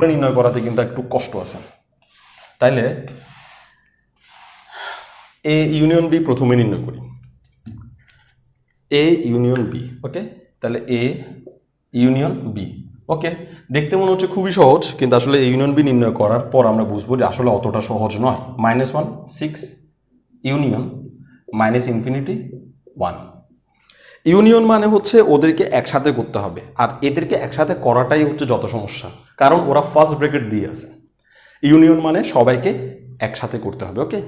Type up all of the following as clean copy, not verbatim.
নির্ণয় করাতে কিন্তু একটু কষ্ট আছে। তাইলে এ ইউনিয়ন বি প্রথমে নির্ণয় করি। এ ইউনিয়ন বি, ওকে। তাহলে এ ইউনিয়ন বি, ওকে। দেখতে মনে হচ্ছে খুবই সহজ, কিন্তু আসলে এ ইউনিয়ন বি নির্ণয় করার পর আমরা বুঝবো যে আসলে অতটা সহজ নয়। -1 6 ইউনিয়ন -ইনফিনিটি 1। ইউনিয়ন মানে হচ্ছে ওদেরকে একসাথে করতে হবে, আর এদেরকে একসাথে করাটাই হচ্ছে যত সমস্যা, কারণ ওরা ফার্স্ট ব্র্যাকেট দিয়ে আছে। ইউনিয়ন মানে সবাইকে একসাথে করতে হবে, ওকে।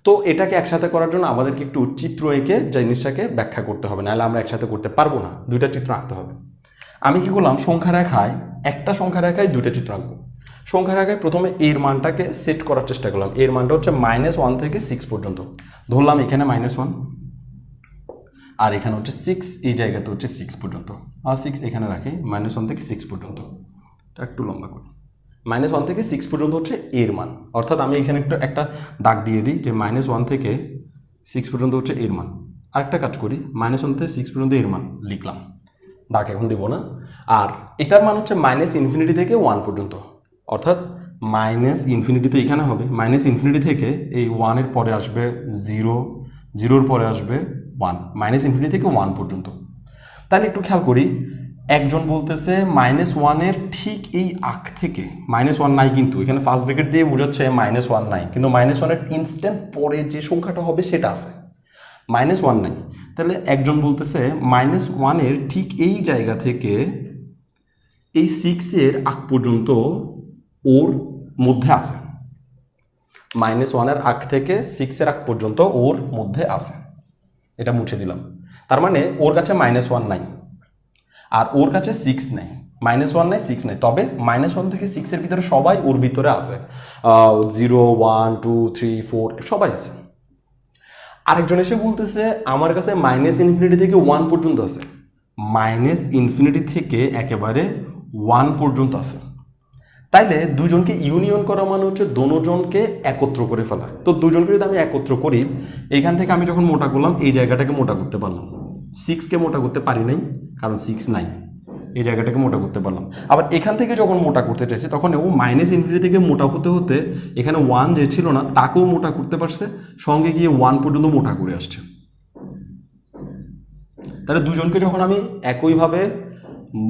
তো এটাকে একসাথে করার জন্য আমাদেরকে একটু চিত্র এঁকে জিনিসটাকে ব্যাখ্যা করতে হবে, নাহলে আমরা একসাথে করতে পারবো না। দুইটা চিত্র আঁকতে হবে। আমি কি করলাম, সংখ্যা রেখায় একটা সংখ্যা রেখায় দুইটা চিত্র আঁকবো। সংখ্যা রেখায় প্রথমে এর মানটাকে সেট করার চেষ্টা করলাম। এর মানটা হচ্ছে -1 থেকে 6 পর্যন্ত ধরলাম। এখানে -1 আর এখানে হচ্ছে 6, এই জায়গাতে হচ্ছে 6 পর্যন্ত, আর 6 এখানে রাখি। -1 থেকে 6 পর্যন্ত, একটু লম্বা করি। -1 থেকে 6 পর্যন্ত হচ্ছে এর মান, অর্থাৎ আমি এখানে একটা দাগ দিয়ে দিই যে -1 থেকে 6 পর্যন্ত হচ্ছে এর মান। আরেকটা কাজ করি, -1 থেকে 6 পর্যন্ত এর মান লিখলাম, দাগ এখন দিব না। আর এটার মান হচ্ছে -ইনফিনিটি থেকে 1 পর্যন্ত, অর্থাৎ -ইনফিনিটি তো এখানে হবে। -ইনফিনিটি থেকে এই 1-এর পরে আসবে 0, 0-র পরে আসবে 1, -ইনফিনিটি থেকে 1 পর্যন্ত। তাহলে একটু খেয়াল করি, একজন বলতেছে -1-এর ঠিক এই আগ থেকে, -1 নাই কিন্তু এখানে ফার্স্ট ব্র্যাকেট দিয়ে বোঝাচ্ছে -1 নাই, কিন্তু -1-এর ইনস্ট্যান্ট পরে যে সংখ্যাটা হবে সেটা আছে, -1 নাই। তাহলে একজন বলতেছে -1-এর ঠিক এই জায়গা থেকে এই 6-এর আগ পর্যন্ত ওর মধ্যে আছে। -1-এর আগ থেকে 6-এর আগ পর্যন্ত ওর মধ্যে আছে, এটা মুছে দিলাম। তার মানে ওর কাছে -1 নাই, আর ওর কাছে 6 নাই। -1 নাই, 6 নাই, তবে -1 থেকে 6-এর ভিতরে সবাই ওর ভিতরে আছে। 0 1 2 3 4 সবাই আছে। আরেকজন এসে বলতেছে আমার কাছে -ইনফিনিটি থেকে 1 পর্যন্ত আছে। -ইনফিনিটি থেকে একেবারে 1 পর্যন্ত আছে। তাইলে দুজনকে ইউনিয়ন করা মানে হচ্ছে দুজনকে একত্র করে ফেলা। তো দুজনকে যদি আমি একত্র করি, এইখান থেকে আমি যখন মোটা করলাম এই জায়গাটাকে মোটা করতে পারলাম। 6-কে মোটা করতে পারি নাই, কারণ 6 নাই। এই জায়গাটাকে মোটা করতে পারলাম। আবার এখান থেকে যখন মোটা করতে চাইছি, তখন ও -ইনফিনিটি থেকে মোটা হতে হতে এখানে 1 যে ছিল না তাকেও মোটা করতে পারছে, সঙ্গে গিয়ে 1 পর্যন্ত মোটা করে আসছে। তাহলে দুজনকে যখন আমি একইভাবে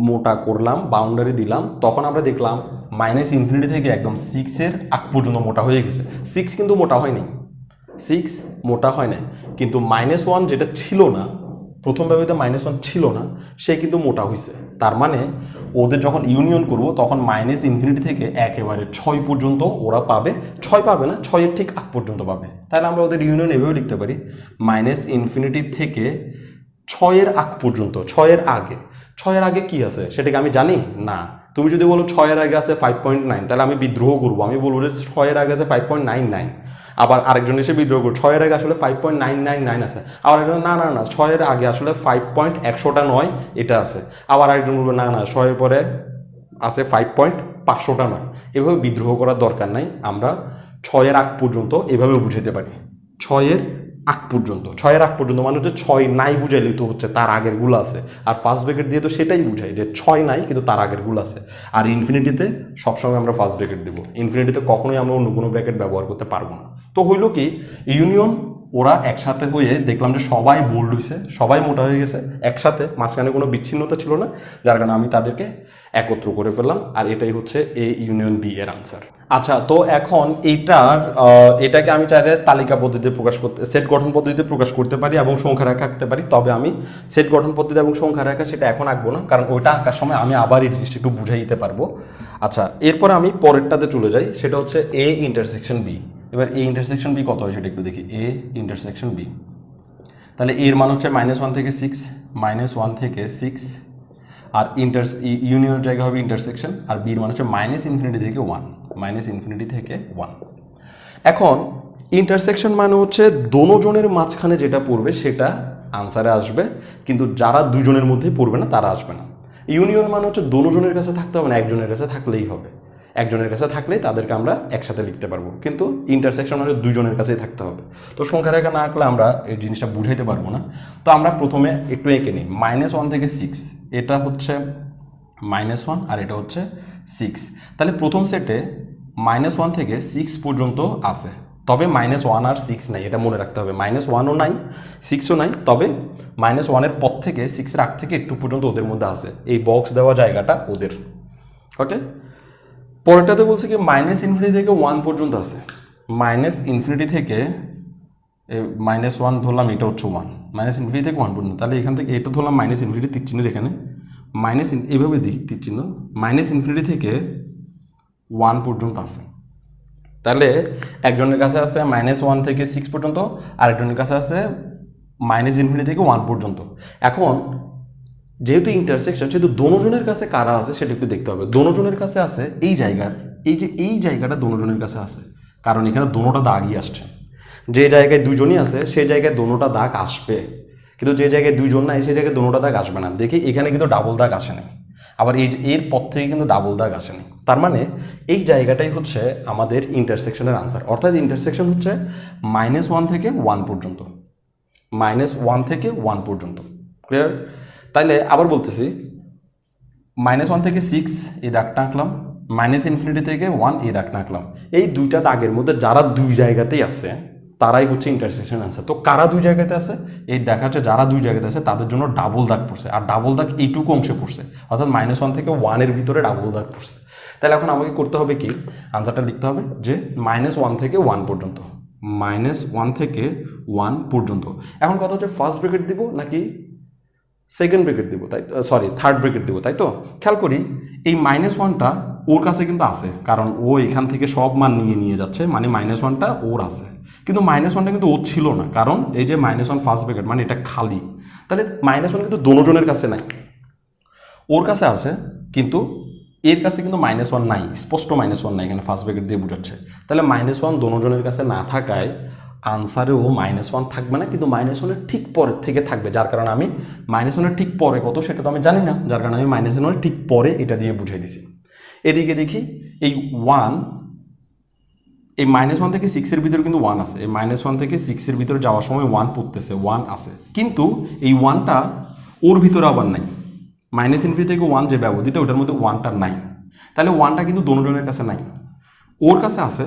মোটা করলাম, বাউন্ডারি দিলাম, তখন আমরা দেখলাম -ইনফিনিটি থেকে একদম 6-এর আগ পর্যন্ত মোটা হয়ে গেছে। 6 কিন্তু মোটা হয়নি, 6 মোটা হয় না, কিন্তু -1 যেটা ছিল না, প্রথম ব্যবহৃত -1 ছিল না, সে কিন্তু মোটা হয়েছে। তার মানে ওদের যখন ইউনিয়ন করব তখন -ইনফিনিটি থেকে একেবারে 6 পর্যন্ত ওরা পাবে। 6 পাবে না, 6-এর ঠিক আগ পর্যন্ত পাবে। তাহলে আমরা ওদের ইউনিয়ন এভাবে লিখতে পারি, -ইনফিনিটি থেকে 6-এর আগ পর্যন্ত। 6-এর আগে, 6-এর আগে কি আছে সেটাকে আমি জানি না। তুমি যদি বলো 6-এর আগে আছে 5.9, তাহলে আমি বিদ্রোহ করবো, আমি বলবো যে 6-এর আগে আছে 5.99। আবার আরেকজন এসে বিদ্রোহ করবো 6-এর আগে আসলে 5.999 আছে। আবার একজন না না না 6-এর আগে আসলে 5.100 এটা আছে। আবার আরেকজন বলবো না না 6-এর পরে আছে 5.500 এভাবে বিদ্রোহ করার দরকার নাই। আমরা 6-এর আগ পর্যন্ত এভাবে বুঝাতে পারি। 6-এর আগ পর্যন্ত, 6-এর আগ পর্যন্ত মানে হচ্ছে 6 নাই বুঝাইলেই তো হচ্ছে তার আগের গুলো আছে। আর ফার্স্ট ব্র্যাকেট দিয়ে তো সেটাই বুঝাই যে 6 নাই কিন্তু তার আগের গুলো আছে। আর ইনফিনিটিতে সবসময় আমরা ফার্স্ট ব্র্যাকেট দেবো, ইনফিনিটিতে কখনোই আমরা অন্য কোনো ব্র্যাকেট ব্যবহার করতে পারবো না। তো হইল কি, ইউনিয়ন ওরা একসাথে হয়ে দেখলাম যে সবাই বোল্ড হয়েছে, সবাই মোটা হয়ে গেছে একসাথে, মাঝখানে কোনো বিচ্ছিন্নতা ছিল না, যার কারণে আমি তাদেরকে একত্র করে ফেললাম। আর এটাই হচ্ছে এ ইউনিয়ন বি এর আনসার। আচ্ছা, তো এখন এটাকে আমি চাইলে তালিকা পদ্ধতিতে প্রকাশ করতে, সেট গঠন পদ্ধতিতে প্রকাশ করতে পারি এবং সংখ্যা রেখা আঁকতে পারি। তবে আমি সেট গঠন পদ্ধতি এবং সংখ্যা রেখা সেটা এখন আঁকবো না, কারণ ওইটা আঁকার সময় আমি আবার এই জিনিসটা একটু বুঝাই দিতে পারবো। আচ্ছা, এরপরে আমি পরেরটাতে চলে যাই, সেটা হচ্ছে এ ইন্টারসেকশন বি। এবার এ ইন্টারসেকশন বি কত হয় সেটা একটু দেখি। এ ইন্টারসেকশন বি, তাহলে এর মান হচ্ছে -1 থেকে 6, -1 থেকে 6, আর ইউনিয়নের জায়গা হবে ইন্টারসেকশন, আর বির মান হচ্ছে -ইনফিনিটি থেকে 1, -ইনফিনিটি থেকে 1। এখন ইন্টারসেকশন মানে হচ্ছে দোনোজনের মাঝখানে যেটা পড়বে সেটা আনসারে আসবে, কিন্তু যারা দুজনের মধ্যেই পড়বে না তারা আসবে না। ইউনিয়ন মানে হচ্ছে দোনোজনের কাছে থাকতে হবে না, একজনের কাছে থাকলেই হবে। একজনের কাছে থাকলেই তাদেরকে আমরা একসাথে লিখতে পারবো, কিন্তু ইন্টারসেকশন মানে দুজনের কাছেই থাকতে হবে। তো সংখ্যা রেখা না আঁকলে আমরা এই জিনিসটা বুঝাইতে পারবো না। তো আমরা প্রথমে একটু এঁকে নিই। -1 থেকে 6, এটা হচ্ছে -1 আর এটা হচ্ছে সিক্স। তাহলে প্রথম সেটে -1 থেকে 6 পর্যন্ত আছে, তবে -1 আর 6 নাই, এটা মনে রাখতে হবে। -1ও নাই, 6ও নাই, তবে -1-এর পর থেকে 6-এর আগ থেকে একটু পর্যন্ত ওদের মধ্যে আছে, এই বক্স দেওয়া জায়গাটা ওদের। ওকে, পরেরটাতে বলছে কি -∞ থেকে 1 পর্যন্ত আছে। -∞ থেকে -1 ধরলাম, এটা হচ্ছে 1, -∞ থেকে 1 পর্যন্ত। তাহলে এখান থেকে এটা ধরলাম -∞, তীর চিহ্নের এখানে এইভাবে দেখি তীর চিহ্ন, -∞ থেকে 1 পর্যন্ত আছে। তাহলে একজনের কাছে আছে -1 থেকে 6 পর্যন্ত, আর একজনের কাছে আছে -∞ থেকে 1 পর্যন্ত। এখন যেহেতু ইন্টারসেকশন, সেহেতু দোনোজনের কাছে কারা আছে সেটা একটু দেখতে হবে। দোনোজনের কাছে আছে এই জায়গার, এই জায়গাটা দোনোজনের কাছে আছে, কারণ এখানে দোনোটা দাগই আসছে। যে জায়গায় দুজনই আছে সেই জায়গায় দোনোটা দাগ আসবে, কিন্তু যে জায়গায় দুইজন নাই সেই জায়গায় দোনোটা দাগ আসবে না। দেখি এখানে কিন্তু ডাবল দাগ আসে নাই, আবার এর পর থেকে কিন্তু ডাবল দাগ আসেনি। তার মানে এই জায়গাটাই হচ্ছে আমাদের ইন্টারসেকশনের আনসার, অর্থাৎ ইন্টারসেকশন হচ্ছে -1 থেকে 1 পর্যন্ত, -1 থেকে 1 পর্যন্ত। ক্লিয়ার? তাইলে আবার বলতেছি, -1 থেকে 6 এই দাগটা আঁকলাম, -∞ থেকে 1 এই দাগটা আঁকলাম। এই দুইটা দাগের মধ্যে যারা দুই জায়গাতেই আছে তারাই হচ্ছে ইন্টারসেকশন আনসার। তো কারা দুই জায়গাতে আছে, এই দেখাচ্ছে যারা দুই জায়গাতে আছে তাদের জন্য ডাবল দাগ পড়ছে, আর ডাবল দাগ এইটুকু অংশে পড়ছে, অর্থাৎ -1 থেকে 1-এর ভিতরে ডাবল দাগ পড়ছে। তাহলে এখন আমাকে করতে হবে কি, আনসারটা লিখতে হবে যে -1 থেকে 1 পর্যন্ত, -1 থেকে 1 পর্যন্ত। এখন কথা হচ্ছে ফার্স্ট ব্র্যাকেট দিব নাকি সেকেন্ড ব্র্যাকেট দিব, তাই সরি থার্ড ব্র্যাকেট দিব, তাই তো? খেয়াল করি এই -1টা ওর কাছে কিন্তু আছে, কারণ ও এখান থেকে সব মান নিয়ে যাচ্ছে, মানে -1টা ওর আছে। কিন্তু -1টা কিন্তু ওর ছিল না, কারণ এই যে -1 ফার্স্ট ব্র্যাকেট মানে এটা খালি। তাহলে -1 কিন্তু দোনোজনের কাছে নাই, ওর কাছে আছে কিন্তু এর কাছে কিন্তু -1 নাই, স্পষ্ট -1 নাই, এখানে ফার্স্ট ব্র্যাকেট দিয়ে বোঝাচ্ছে। তাহলে -1 দোনোজনের কাছে না থাকায় আনসারেও -1 থাকবে না, কিন্তু -1-এর ঠিক পরের থেকে থাকবে, যার কারণে আমি -1-এর ঠিক পরে কত সেটা তো আমি জানি না, যার কারণে আমি -1-এর ঠিক পরে এটা দিয়ে বুঝিয়ে দিছি। এদিকে দেখি এই 1, এই -1 থেকে 6-এর ভিতরে কিন্তু 1 আছে, এই -1 থেকে 6-এর ভিতরে যাওয়ার সময় 1 পড়তেছে, 1 আছে, কিন্তু এই 1টা ওর ভিতরে আবার নাই। -∞ থেকে 1 যে ব্যবধিটা ওটার মধ্যে 1টা নাই, তাহলে 1টা কিন্তু দোনোজনের কাছে নাই, ওর কাছে আছে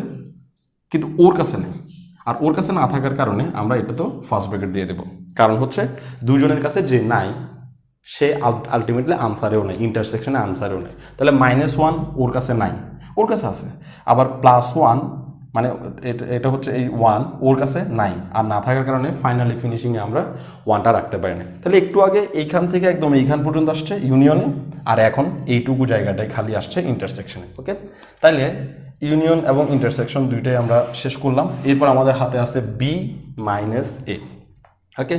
কিন্তু ওর কাছে নেই। আর ওর কাছে না থাকার কারণে আমরা এটা তো ফার্স্ট ব্র্যাকেট দিয়ে দেবো, কারণ হচ্ছে দুজনের কাছে যে নাই সে আলটিমেটলি আনসারেও নাই, ইন্টারসেকশনে আনসারেও নাই। তাহলে -1 ওর কাছে নাই, ওর কাছে আছে, আবার +1 মানে এটা হচ্ছে এই 1 ওর কাছে নাই, আর না থাকার কারণে ফাইনালি ফিনিশিংয়ে আমরা 1টা রাখতে পারি না। তাহলে একটু আগে এইখান থেকে একদম এইখান পর্যন্ত আসছে ইউনিয়নে, আর এখন এইটুকু জায়গাটাই খালি আসছে ইন্টারসেকশনে। ওকে, তাহলে ইউনিয়ন এবং ইন্টারসেকশন দুইটাই আমরা শেষ করলাম। এরপর আমাদের হাতে আছে B - A। ওকে,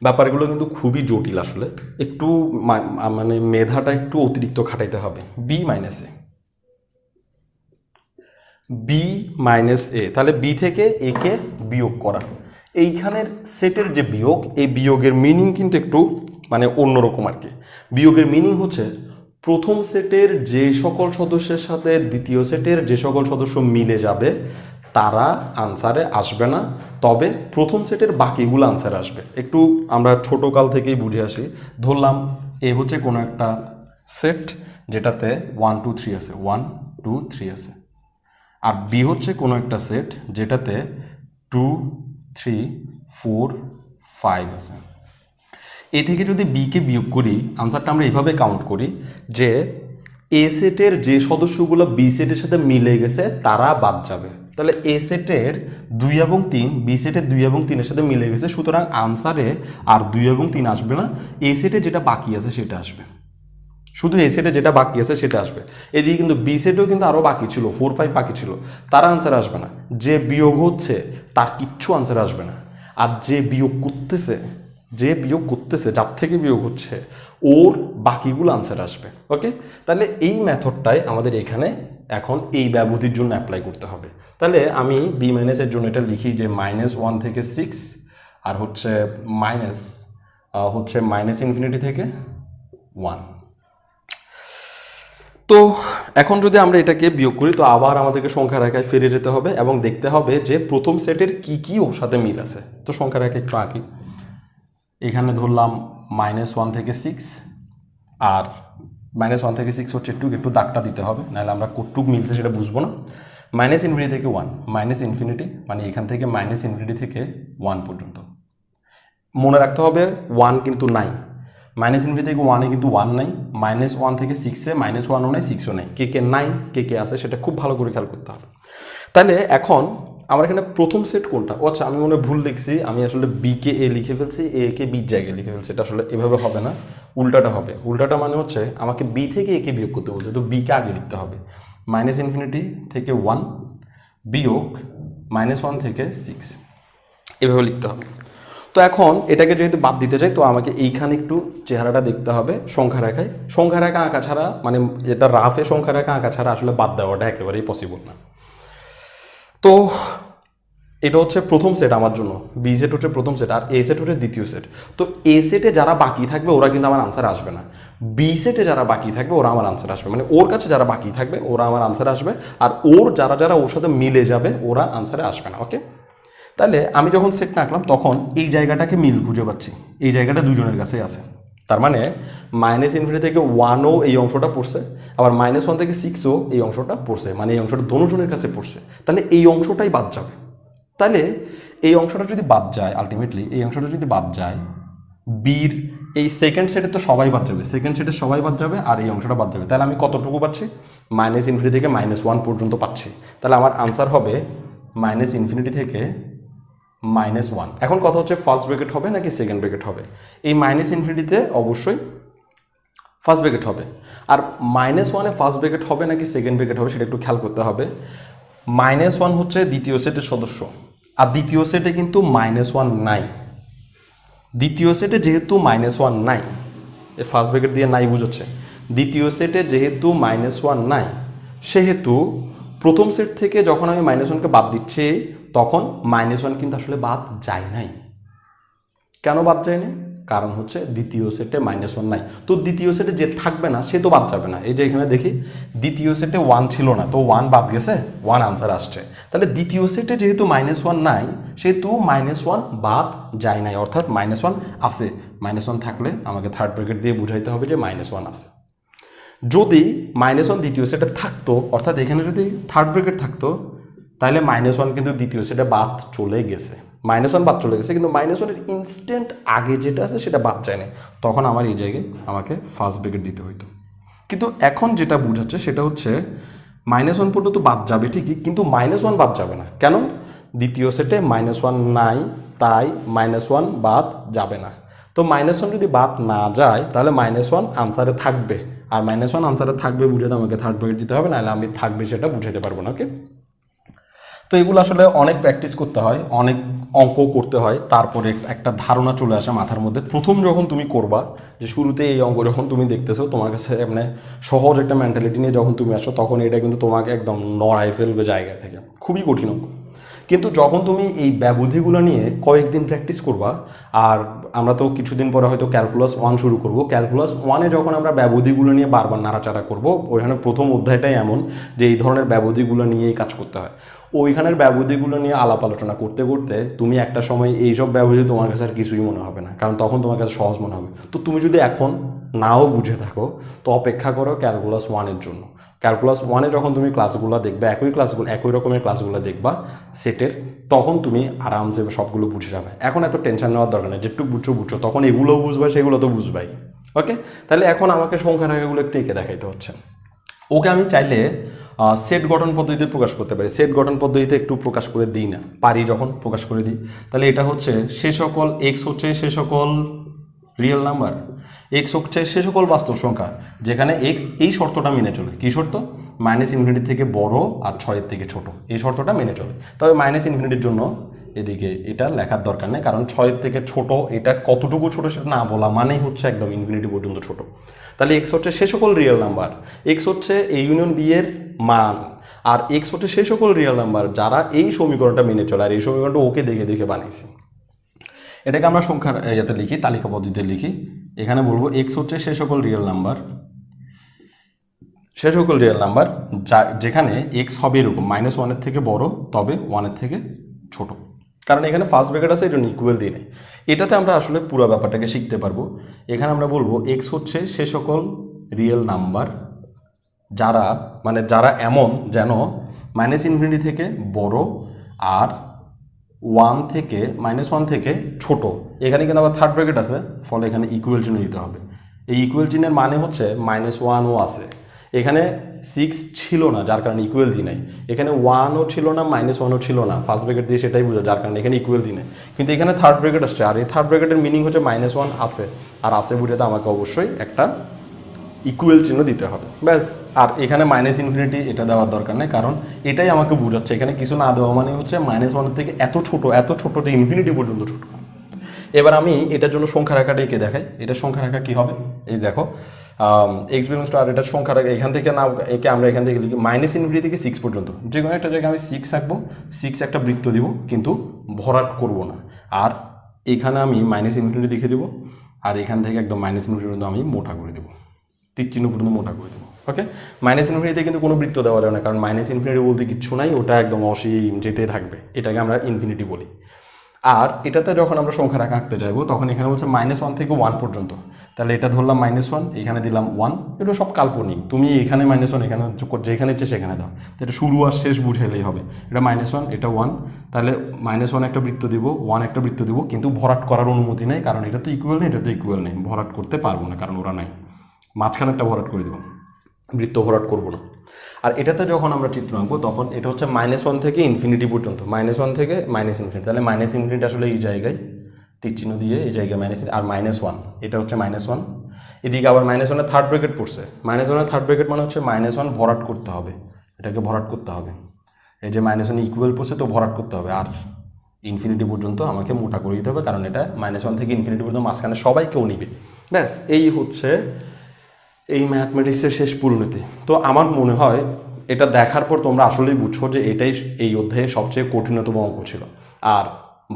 ব্যাপারগুলো কিন্তু খুবই জটিল, আসলে একটু মানে মেধাটা একটু অতিরিক্ত খাটাইতে হবে। B - A, তাহলে B থেকে A কে বিয়োগ করা, এইখানের সেটের যে বিয়োগ, এই বিয়োগের মিনিং কিন্তু একটু মানে অন্যরকম আর কি। বিয়োগের মিনিং হচ্ছে প্রথম সেটের যে সকল সদস্যের সাথে দ্বিতীয় সেটের যে সকল সদস্য মিলে যাবে তারা আনসারে আসবে না, তবে প্রথম সেটের বাকিগুলো আনসারে আসবে। একটু আমরা ছোটোকাল থেকেই বুঝে আসি, ধরলাম এ হচ্ছে কোনো একটা সেট যেটাতে 1 2 3 আছে, 1 2 3 আছে, আর বি হচ্ছে কোনো একটা সেট যেটাতে 2 3 4 5 আছে। এ থেকে যদি বিকে বিয়োগ করি, আনসারটা আমরা এইভাবে কাউন্ট করি যে এ সেটের যে সদস্যগুলো বি সেটের সাথে মিলে গেছে তারা বাদ যাবে। তাহলে এ সেটের 2 এবং 3 বি সেটের 2 এবং 3-এর সাথে মিলে গেছে, সুতরাং আনসারে আর 2 এবং 3 আসবে না, এ সেটে যেটা বাকি আছে সেটা আসবে, শুধু এ সেটে যেটা বাকি আছে সেটা আসবে। এদিকে কিন্তু বি সেটেও কিন্তু আরও বাকি ছিল, 4 5 বাকি ছিল, তার আনসার আসবে না। যে বিয়োগ হচ্ছে তার কিচ্ছু আনসার আসবে না, আর যে বিয়োগ করতেছে যার থেকে বিয়োগ হচ্ছে ওর বাকিগুলো আনসার আসবে। ওকে, তাহলে এই মেথডটাই আমাদের এখানে এখন এই ব্যবধির জন্য অ্যাপ্লাই করতে হবে। তাহলে আমি B - এর জন্য এটা লিখি যে -1 থেকে 6, আর হচ্ছে -∞ থেকে 1। তো এখন যদি আমরা এটাকে বিয়োগ করি, তো আবার আমাদেরকে সংখ্যা রেখায় ফিরে যেতে হবে এবং দেখতে হবে যে প্রথম সেটের কি কি ওর সাথে মিল আছে। তো সংখ্যা রেখা একটু আঁকি, এখানে ধরলাম -1 থেকে 6, আর -1 থেকে 6 হচ্ছে একটু দাগটা দিতে হবে, নাহলে আমরা কতটুক মিলছে সেটা বুঝবো না। -ইনফিনিটি থেকে 1, ইনফিনিটি মানে এখান থেকে -ইনফিনিটি থেকে 1 পর্যন্ত। মনে রাখতে হবে 1 কিন্তু নাই, -ইনফিনিটি থেকে 1-এ কিন্তু 1 নাই, -1 থেকে 6-এ -1ও নাই 6ও নাই, কে নাই কে আছে সেটা খুব ভালো করে খেয়াল করতে হবে। তাহলে এখন আমার এখানে প্রথম সেট কোনটা? ও আচ্ছা, আমি মনে ভুল লিখছি, আমি আসলে বি কে এ লিখে ফেলছি, এ কে বির জায়গায় লিখে ফেলছি। এটা আসলে এভাবে হবে না, উল্টাটা হবে। উল্টাটা মানে হচ্ছে আমাকে বি থেকে এ কে বিয়োগ করতে বলছে, তো বি কে আগে লিখতে হবে। -ইনফিনিটি থেকে 1 বিয়োগ -1 থেকে 6, এভাবে লিখতে হবে। তো এখন এটাকে যেহেতু বাদ দিতে চাই, তো আমাকে এইখানে একটু চেহারাটা দেখতে হবে সংখ্যা রেখায়। সংখ্যা রেখা আঁকা ছাড়া, মানে এটা রাফে সংখ্যা রেখা আঁকা ছাড়া আসলে বাদ দেওয়াটা একেবারেই পসিবল না। তো এটা হচ্ছে প্রথম সেট আমার জন্য, বি সেট হচ্ছে প্রথম সেট, আর এ সেট হচ্ছে দ্বিতীয় সেট। তো এ সেটে যারা বাকি থাকবে ওরা কিন্তু আমার আনসার আসবে না, বি সেটে যারা বাকি থাকবে ওরা আমার আনসার আসবে, মানে ওর কাছে যারা বাকি থাকবে ওরা আমার আনসার আসবে, আর ওর যারা ওর সাথে মিলে যাবে ওরা আনসারে আসবে না। ওকে, তাহলে আমি যখন সেট আঁকলাম তখন এই জায়গাটাকে মিল খুঁজে পাচ্ছি, এই জায়গাটা দুজনের কাছেই আছে। তার মানে -ইনফিনিটি থেকে 1ও এই অংশটা পড়ছে, আবার -1 থেকে 6ও এই অংশটা পড়ছে, মানে এই অংশটা দোনোজনের কাছে পড়ছে। তাহলে এই অংশটাই বাদ যাবে। তাহলে এই অংশটা যদি বাদ যায়, আলটিমেটলি এই অংশটা যদি বাদ যায়, বির এই সেকেন্ড সেটে তো সবাই বাদ যাবে, সেকেন্ড সেটে সবাই বাদ যাবে, আর এই অংশটা বাদ যাবে। তাহলে আমি কতটুকু পাচ্ছি? -ইনফিনিটি থেকে -1 পর্যন্ত পাচ্ছি। তাহলে আমার আনসার হবে -ইনফিনিটি থেকে -1। এখন কথা হচ্ছে ফার্স্ট ব্র্যাকেট হবে নাকি সেকেন্ড ব্র্যাকেট হবে? এই -ইনফিনিটিতে অবশ্যই ফার্স্ট ব্র্যাকেট হবে, আর -1-এ ফার্স্ট ব্র্যাকেট হবে নাকি সেকেন্ড ব্র্যাকেট হবে সেটা একটু খেয়াল করতে হবে। -1 হচ্ছে দ্বিতীয় সেটের সদস্য, আর দ্বিতীয় সেটে কিন্তু -1 নাই। দ্বিতীয় সেটে যেহেতু -1 নাই, এ ফার্স্ট ব্র্যাকেট দিয়ে নাই বুঝাচ্ছে, দ্বিতীয় সেটে যেহেতু -1 নাই, সেহেতু প্রথম সেট থেকে যখন আমি -1কে বাদ দিচ্ছি তখন -1 কিন্তু আসলে বাদ যায় নাই। কেন বাদ যায়নি? কারণ হচ্ছে দ্বিতীয় সেটে -1 নাই, তো দ্বিতীয় সেটে যে থাকবে না সে তো বাদ যাবে না। এই যে এখানে দেখি দ্বিতীয় সেটে 1 ছিল না, তো 1 বাদ গেছে, 1 আনসার আসছে। তাহলে দ্বিতীয় সেটে যেহেতু -1 নাই, সেহেতু -1 বাদ যায় নাই, অর্থাৎ -1 আছে। -1 থাকলে আমাকে থার্ড ব্র্যাকেট দিয়ে বুঝাইতে হবে যে -1 আছে। যদি -1 দ্বিতীয় সেটে থাকতো, অর্থাৎ এখানে যদি থার্ড ব্র্যাকেট থাকতো, তাহলে -1 কিন্তু দ্বিতীয় সেটে বাদ চলে গেছে, -1 বাদ চলে গেছে, কিন্তু -1-এর ইনস্ট্যান্ট আগে যেটা আছে সেটা বাদ যায় না, তখন আমার এই জায়গায় আমাকে ফার্স্ট ব্র্যাকেট দিতে হইতো। কিন্তু এখন যেটা বুঝাচ্ছে সেটা হচ্ছে -1 পর্যন্ত বাদ যাবে ঠিকই, কিন্তু -1 বাদ যাবে না। কেন? দ্বিতীয় সেটে -1 নাই, তাই -1 বাদ যাবে না। তো -1 যদি বাদ না যায় তাহলে -1 আনসারে থাকবে, আর -1 আনসারে থাকবে বুঝাতে আমাকে থার্ড ব্র্যাকেট দিতে হবে, নাহলে আমি থাকবে সেটা বুঝাতে পারবো না। ওকে, তো এগুলো আসলে অনেক প্র্যাকটিস করতে হয়, অনেক অঙ্ক করতে হয়, তারপরে একটা ধারণা চলে আসে মাথার মধ্যে। প্রথম যখন তুমি করবা, যে শুরুতে এই অঙ্ক যখন তুমি দেখতেছো, তোমার কাছে মানে সহজ একটা মেন্টালিটি নিয়ে যখন তুমি আসো, তখন এটা কিন্তু তোমাকে একদম নড়ায় ফেলবে জায়গা থেকে, খুবই কঠিন অঙ্ক। কিন্তু যখন তুমি এই ব্যবধিগুলো নিয়ে কয়েকদিন প্র্যাকটিস করবা, আর আমরা তো কিছুদিন পরে হয়তো ক্যালকুলাস 1 শুরু করব, ক্যালকুলাস 1-এ যখন আমরা ব্যবধিগুলো নিয়ে বারবার নাড়াচাড়া করব, ওইখানে প্রথম অধ্যায়টাই এমন যে এই ধরনের ব্যবধিগুলো নিয়েই কাজ করতে হয়। ওইখানের ব্যবধিগুলো নিয়ে আলাপ আলোচনা করতে করতে তুমি একটা সময় এইসব ব্যবধি তোমার কাছে আর কিছুই মনে হবে না, কারণ তখন তোমার কাছে সহজ মনে হবে। তো তুমি যদি এখন নাও বুঝে থাকো, তো অপেক্ষা করো ক্যালকুলাস 1-এর জন্য। ক্যালকুলাস 1-এ যখন তুমি ক্লাসগুলো দেখবে, একই রকমের ক্লাসগুলো দেখবা সেটের, তখন তুমি আরামসে সবগুলো বুঝে যাবে। এখন এত টেনশন নেওয়ার দরকার নেই, যেটুকু বুঝছো তখন এগুলোও বুঝবে, সেগুলো তো বুঝবাই। ওকে, তাহলে এখন আমাকে সংখ্যা রেখাগুলো একটু এঁকে দেখাইতে হচ্ছে। ওকে, আমি চাইলে সেট গঠন পদ্ধতিতে প্রকাশ করতে পারি। সেট গঠন পদ্ধতিতে একটু প্রকাশ করে দিই না, পারি যখন প্রকাশ করে দিই। তাহলে এটা হচ্ছে সে সকল এক্স হচ্ছে সে সকল রিয়েল নাম্বার, এক্স হচ্ছে সে সকল বাস্তব সংখ্যা যেখানে এক্স এই শর্তটা মেনে চলে। কি শর্ত? -ইনফিনিটি থেকে বড় আর 6-এর থেকে ছোট, এই শর্তটা মেনে চলে। তবে -ইনফিনিটির জন্য এদিকে এটা লেখার দরকার নেই, কারণ 6-এর থেকে ছোট, এটা কতটুকু ছোট সেটা না বলা মানেই হচ্ছে একদম ইনফিনিটি পর্যন্ত ছোট। তাহলে এক্স হচ্ছে সে সকল রিয়েল নাম্বার, এক্স হচ্ছে এ ইউনিয়ন বি এর মান, আর এক্স হচ্ছে সে সকল রিয়েল নাম্বার যারা এই সমীকরণটা মেনে চলে, আর এই সমীকরণটা ওকে দেখে দেখে বানাইছি। এটাকে আমরা সংখ্যার ইয়েতে লিখি, তালিকা পদ্ধতিতে লিখি। এখানে বলবো এক্স হচ্ছে সে সকল রিয়েল নাম্বার, সে সকল রিয়েল নাম্বার যেখানে এক্স হবে এরকম -1-এর থেকে বড় তবে 1-এর থেকে ছোট, কারণ এখানে ফার্স্ট ব্র্যাকেট আছে, এটা ইকুয়াল দিয়ে নেই। এটাতে আমরা আসলে পুরো ব্যাপারটাকে শিখতে পারবো। এখানে আমরা বলবো এক্স হচ্ছে সে সকল রিয়েল নাম্বার যারা যারা এমন যেন মাইনাস ইনফিনিটি থেকে বড় আর 1 থেকে -1 থেকে ছোট। এখানে কিন্তু আবার থার্ড ব্র্যাকেট আছে, ফলে এখানে ইকুয়াল চিহ্ন দিতে হবে। এই ইকুয়াল চিহ্নের মানে হচ্ছে -1ও আছে, এখানে 6 ছিল না যার কারণে ইকুয়াল দিই নাই, এখানে 1ও ছিল না -1ও ছিল না, ফার্স্ট ব্র্যাকেট দিয়ে সেটাই বোঝা যার কারণে এখানে ইকুয়াল দিই নাই। কিন্তু এখানে থার্ড ব্র্যাকেট আসছে, আর এই থার্ড ব্র্যাকেটের মিনিং হচ্ছে -1 আছে, আর আছে বুঝাতে আমাকে অবশ্যই একটা ইকুয়াল চিহ্ন দিতে হবে, ব্যাস। আর এখানে মাইনাস ইনফিনিটি এটা দেওয়ার দরকার নেই, কারণ এটাই আমাকে বোঝাচ্ছে এখানে কিছু না দেওয়া মানে হচ্ছে -1 থেকে এত ছোট যে ইনফিনিটি পর্যন্ত ছোট। এবার আমি এটার জন্য সংখ্যা রেখাটা এঁকে দেখাই। এটা সংখ্যা রেখা কী হবে, এই দেখো এক্স বিলংস টু আর, এটার সংখ্যা রেখা এখান থেকে না একে আমরা এখান থেকে লিখি মাইনাস ইনফিনিটি থেকে 6 পর্যন্ত, যে কোনো একটা জায়গায় আমি 6 আঁকবো, 6 একটা বৃত্ত দিব কিন্তু ভরাট করব না। আর এখানে আমি মাইনাস ইনফিনিটি লিখে দেবো, আর এখান থেকে একদম মাইনাস ইনফিনিটি পর্যন্ত আমি মোটা করে দেবো, তীর চিহ্ন পর্যন্ত মোটা করে দেবো। ওকে, মাইনাস ইনফিনিটিতে কিন্তু কোনো বৃত্ত দেওয়া যাবে না, কারণ মাইনাস ইনফিনিটি বলতে কিচ্ছু নাই, ওটা একদম অসীম যেতে থাকবে, এটাকে আমরা ইনফিনিটি বলি। আর এটাতে যখন আমরা সংখ্যা রেখা আঁকতে যাবো তখন এখানে বলছে -1 থেকে 1 পর্যন্ত, তাহলে এটা ধরলাম -1, এখানে দিলাম 1, এটা সব কাল্পনিক, তুমি এখানে -1 এখানে যেখানে ইচ্ছে সেখানে দাও, তো এটা শুরু আর শেষ বুঝাইলেই হবে। এটা -1 এটা 1, তাহলে -1 একটা বৃত্ত দিব, 1 একটা বৃত্ত দিব, কিন্তু ভরাট করার অনুমতি নেই, কারণ এটা তো ইকুয়াল নেই, এটা তো ইকুয়াল নেই, ভরাট করতে পারবো না কারণ ওরা নাই। মাঝখানে একটা ভরাট করে দেবো, বৃত্ত ভরাট করবো না। আর এটাতে যখন আমরা চিত্র আঁকবো তখন এটা হচ্ছে -1 থেকে ইনফিনিটি পর্যন্ত, -1 থেকে -ইনফিনিটি, তাহলে মাইনাস ইনফিনিটি আসলে এই জায়গায় তীর চিহ্ন দিয়ে এই জায়গায় মাইনাস, আর -1 এটা হচ্ছে -1, এদিকে আবার -1 থার্ড ব্র্যাকেট পড়ছে, -1 থার্ড ব্র্যাকেট মানে হচ্ছে -1 ভরাট করতে হবে, এটাকে ভরাট করতে হবে, এই যে -1 ইকুয়াল পড়ছে তো ভরাট করতে হবে, আর ইনফিনিটি পর্যন্ত আমাকে মোটা করে দিতে হবে, কারণ এটা -1 থেকে ইনফিনিটি পর্যন্ত মাঝখানে সবাই কেউ নিবে, ব্যাস। এই হচ্ছে এই ম্যাথমেটিক্সের শেষ পরিণতি। তো আমার মনে হয় এটা দেখার পর তোমরা আসলেই বুঝছো যে এটাই এই অধ্যায়ে সবচেয়ে কঠিনতম অঙ্ক ছিল। আর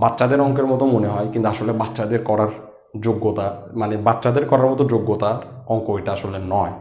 বাচ্চাদের অঙ্কের মতো মনে হয়, কিন্তু আসলে বাচ্চাদের করার যোগ্যতা বাচ্চাদের করার মতো যোগ্যতা অঙ্ক এটা আসলে নয়।